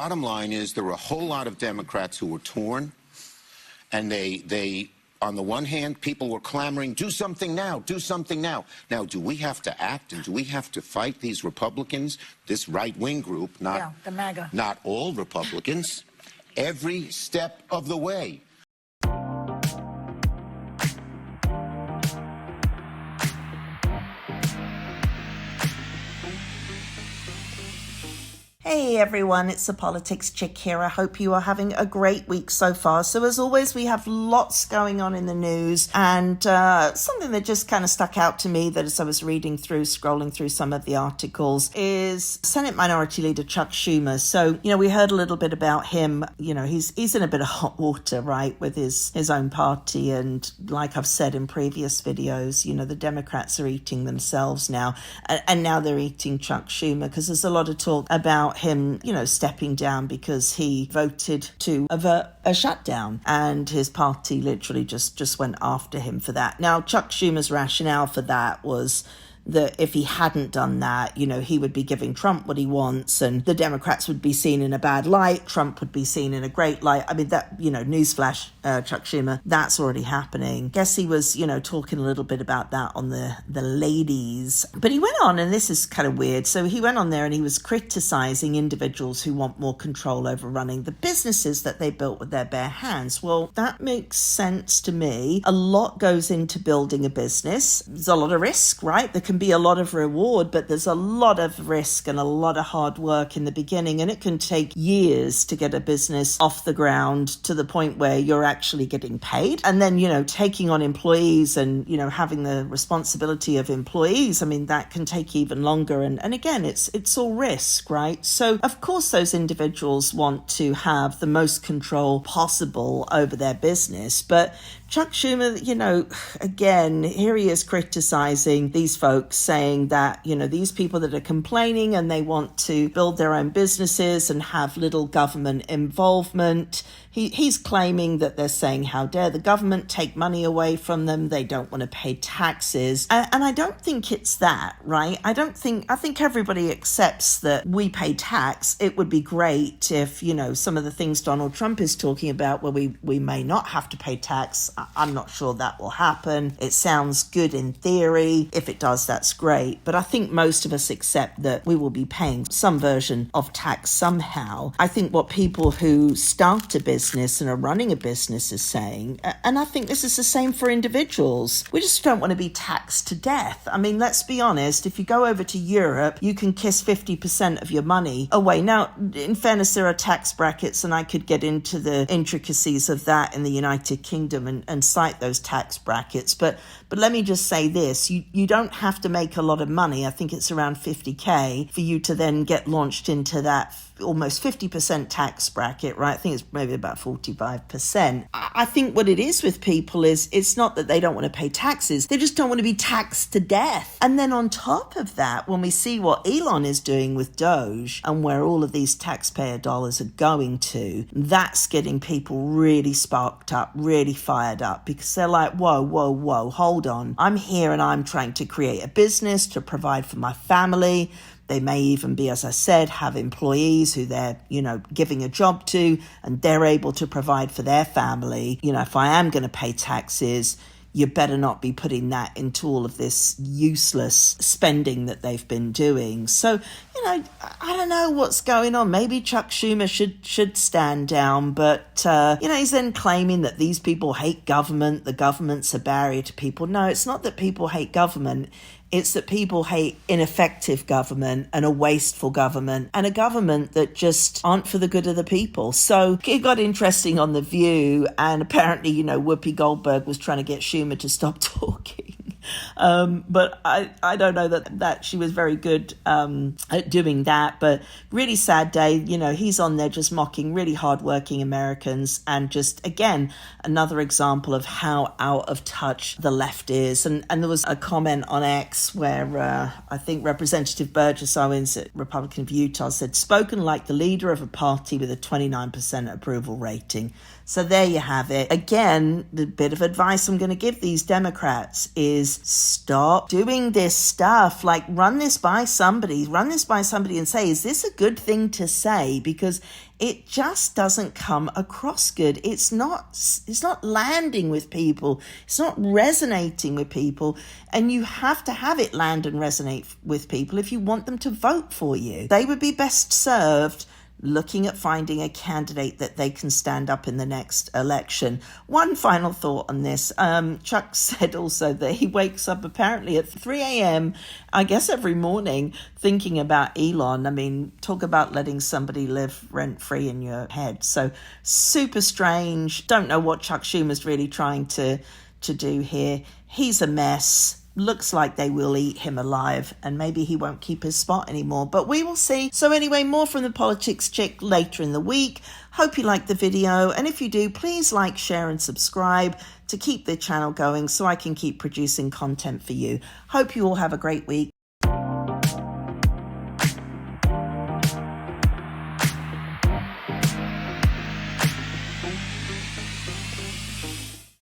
Bottom line is there were a whole lot of Democrats who were torn, and they on the one hand, people were clamoring, do something now, do something now. Now, do we have to act and do we have to fight these Republicans, this right-wing group, the MAGA, not all Republicans, every step of the way? Hey everyone, it's the Politics Chick here. I hope you are having a great week so far. So as always, we have lots going on in the news, and something that just kind of stuck out to me that as I was scrolling through some of the articles is Senate Minority Leader Chuck Schumer. So, we heard a little bit about him. He's in a bit of hot water, right, with his own party. And like I've said in previous videos, the Democrats are eating themselves now. And now they're eating Chuck Schumer because there's a lot of talk about him, stepping down because he voted to avert a shutdown, and his party literally just went after him for that. Now, Chuck Schumer's rationale for that was that if he hadn't done that, he would be giving Trump what he wants, and the Democrats would be seen in a bad light. Trump would be seen in a great light. I mean, that, newsflash, Chuck Schumer, that's already happening. Guess he was, talking a little bit about that on the ladies. But he went on, and this is kind of weird. So he went on there and he was criticizing individuals who want more control over running the businesses that they built with their bare hands. Well, that makes sense to me. A lot goes into building a business. There's a lot of risk, right? There can be a lot of reward, but there's a lot of risk and a lot of hard work in the beginning, and it can take years to get a business off the ground to the point where you're actually getting paid. And then, taking on employees and, having the responsibility of employees, I mean, that can take even longer. And again, it's all risk, right? So of course those individuals want to have the most control possible over their business, but Chuck Schumer, again, here he is criticizing these folks, saying that, these people that are complaining and they want to build their own businesses and have little government involvement. He's claiming that they're saying, how dare the government take money away from them? They don't want to pay taxes. And I don't think it's that, right? I think everybody accepts that we pay tax. It would be great if, some of the things Donald Trump is talking about where we may not have to pay tax. I'm not sure that will happen. It sounds good in theory. If it does, that's great. But I think most of us accept that we will be paying some version of tax somehow. I think what people who start a business and are running a business is saying, and I think this is the same for individuals, we just don't want to be taxed to death. I mean, let's be honest, if you go over to Europe, you can kiss 50% of your money away. Now, in fairness, there are tax brackets, and I could get into the intricacies of that in the United Kingdom and cite those tax brackets. But let me just say this, you don't have to make a lot of money. I think it's around 50K for you to then get launched into that almost 50% tax bracket, right? I think it's maybe about 45%. I think what it is with people is it's not that they don't want to pay taxes, they just don't want to be taxed to death. And then on top of that, when we see what Elon is doing with Doge and where all of these taxpayer dollars are going to, that's getting people really sparked up, really fired up, because they're like, whoa, hold on. I'm here and I'm trying to create a business to provide for my family. They may even be, as I said, have employees who they're, giving a job to, and they're able to provide for their family. If I am going to pay taxes, you better not be putting that into all of this useless spending that they've been doing. So, I don't know what's going on. Maybe Chuck Schumer should stand down, but, he's then claiming that these people hate government, the government's a barrier to people. No, it's not that people hate government. It's that people hate ineffective government and a wasteful government and a government that just aren't for the good of the people. So it got interesting on The View, and apparently, Whoopi Goldberg was trying to get Schumer to stop talking. But I don't know that she was very good at doing that. But really sad day. He's on there just mocking really hardworking Americans, and just, again, another example of how out of touch the left is. And there was a comment on X where I think Representative Burgess Owens, Republican of Utah, said, spoken like the leader of a party with a 29% approval rating. So there you have it. Again, the bit of advice I'm going to give these Democrats is is stop doing this stuff. Like, run this by somebody and say, is this a good thing to say? Because it just doesn't come across good. It's not landing with people. It's not resonating with people. And you have to have it land and resonate with people if you want them to vote for you. They would be best served looking at finding a candidate that they can stand up in the next election. One final thought on this. Chuck said also that he wakes up apparently at 3 a.m., I guess every morning, thinking about Elon. I mean, talk about letting somebody live rent-free in your head. So super strange. Don't know what Chuck Schumer's really trying to do here. He's a mess. Looks like they will eat him alive, and maybe he won't keep his spot anymore, but we will see. So anyway, more from the Politics Chick later in the week. Hope you liked the video, and if you do, please like, share and subscribe to keep the channel going so I can keep producing content for you. Hope you all have a great week.